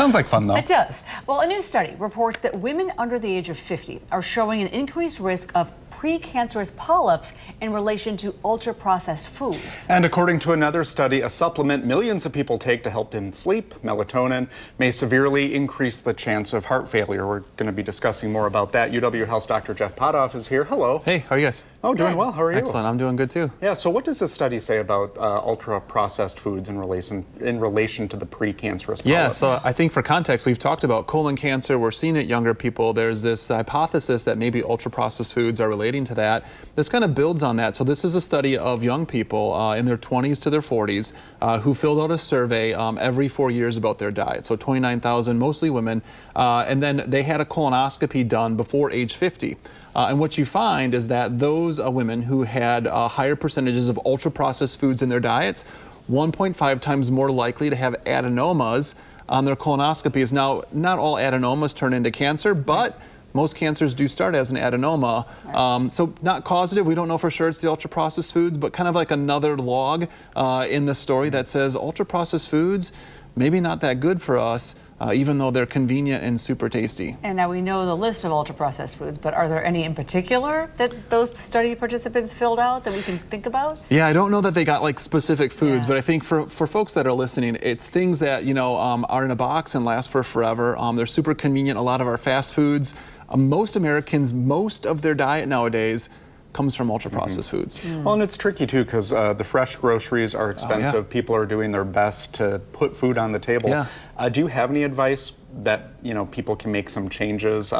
Sounds like fun, though. It does. Well, a new study reports that women under the age of 50 are showing an increased risk of precancerous polyps in relation to ultra-processed foods. And according to another study, a supplement millions of people take to help them sleep, melatonin, may severely increase the chance of heart failure. We're going to be discussing more about that. UW Health's Dr. Jeff Potoff is here. Hello. Hey, how are you guys? Oh, doing well. How are you? Excellent. I'm doing good too. Yeah. So, what does this study say about ultra-processed foods in relation to the precancerous polyps? Yeah. So, I think for context, we've talked about colon cancer. We're seeing it in younger people. There's this hypothesis that maybe ultra-processed foods are relating to that. This kind of builds on that. So, this is a study of young people in their 20s to their 40s who filled out a survey every 4 years about their diet. So, 29,000, mostly women, and then they had a colonoscopy done before age 50. And what you find is that those women who had higher percentages of ultra-processed foods in their diets, 1.5 times more likely to have adenomas on their colonoscopies. Now, not all adenomas turn into cancer, but most cancers do start as an adenoma. So not causative, we don't know for sure it's the ultra-processed foods, but kind of like another log in the story that says ultra-processed foods, maybe not that good for us. Even though they're convenient and super tasty. And now we know the list of ultra-processed foods, but are there any in particular that those study participants filled out that we can think about? Yeah, I don't know that they got like specific foods, but I think for folks that are listening, it's things that, you know, are in a box and last for forever. They're super convenient. A lot of our fast foods, most Americans, most of their diet nowadays comes from ultra-processed foods. Well, and it's tricky too because the fresh groceries are expensive. Oh, yeah. People are doing their best to put food on the table. Yeah. Do you have any advice that, you know, people can make some changes,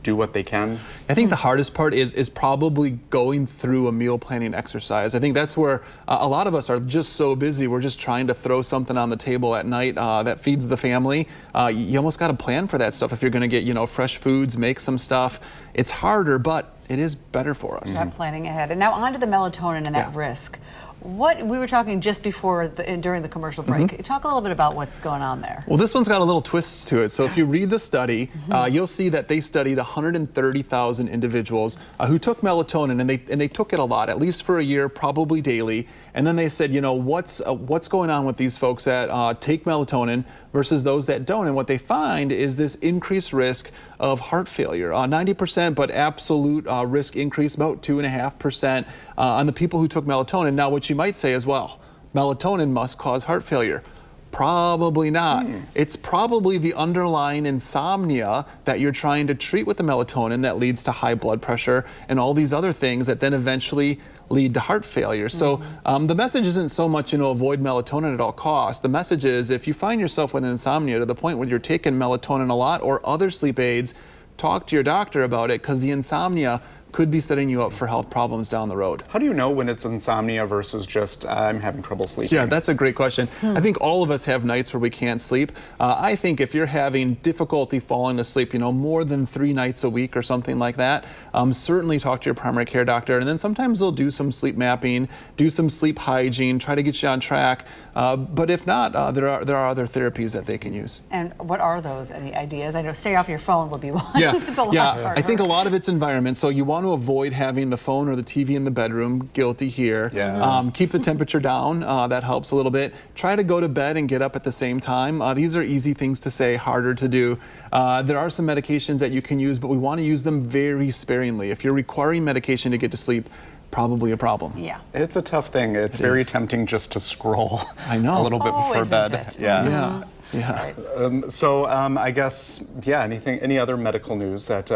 do what they can? I think the hardest part is probably going through a meal planning exercise. I think that's where a lot of us are just so busy. We're just trying to throw something on the table at night that feeds the family. You almost got to plan for that stuff if you're going to get, you know, fresh foods, make some stuff. It's harder, but it is better for us. Not planning ahead. And now on to the melatonin and that risk. What we were talking just before during the commercial break. Talk a little bit about what's going on there. Well, this one's got a little twist to it. So if you read the study, you'll see that they studied 130,000 individuals who took melatonin, and they took it a lot, at least for a year, probably daily. And then they said, you know, what's going on with these folks that take melatonin versus those that don't? And what they find is this increased risk of heart failure, 90%, but absolute risk increase about 2.5% on the people who took melatonin. Now, what you might say as well, melatonin must cause heart failure. Probably not. It's probably the underlying insomnia that you're trying to treat with the melatonin that leads to high blood pressure and all these other things that then eventually lead to heart failure. So the message isn't so much, you know, avoid melatonin at all costs. The message is if you find yourself with insomnia to the point where you're taking melatonin a lot or other sleep aids, talk to your doctor about it because the insomnia could be setting you up for health problems down the road. How do you know when it's insomnia versus just I'm having trouble sleeping? Yeah, that's a great question. I think all of us have nights where we can't sleep. I think if you're having difficulty falling asleep, you know, more than 3 nights a week or something like that, certainly talk to your primary care doctor. And then sometimes they'll do some sleep mapping, do some sleep hygiene, try to get you on track. But if not, there are other therapies that they can use. And what are those? Any ideas? I know stay off your phone would be one. Yeah, It's a lot harder. I think a lot of it's environment. So you want to avoid having the phone or the TV in the bedroom. Guilty here. Yeah. Keep the temperature down. That helps a little bit. Try to go to bed and get up at the same time. These are easy things to say, harder to do. There are some medications that you can use, but we want to use them very sparingly. If you're requiring medication to get to sleep, probably a problem. Yeah. It's a tough thing. It's very tempting just to scroll I know. a little bit before Isn't bed. it? Yeah. So I guess, yeah, any other medical news that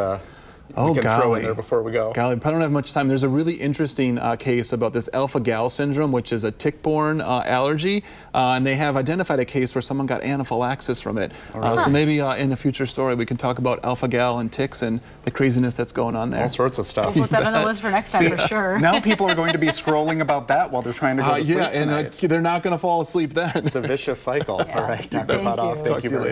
we can throw in there before we go? Golly, I don't have much time. There's a really interesting case about this alpha-gal syndrome, which is a tick-borne allergy, and they have identified a case where someone got anaphylaxis from it. So maybe in a future story we can talk about alpha-gal and ticks and the craziness that's going on there. All sorts of stuff. We'll put that on the list for next time for sure. Now people are going to be scrolling about that while they're trying to go to sleep tonight. And they're not going to fall asleep then. It's a vicious cycle. Yeah. All right, Dr. Thank Potoff, you. thank you very much.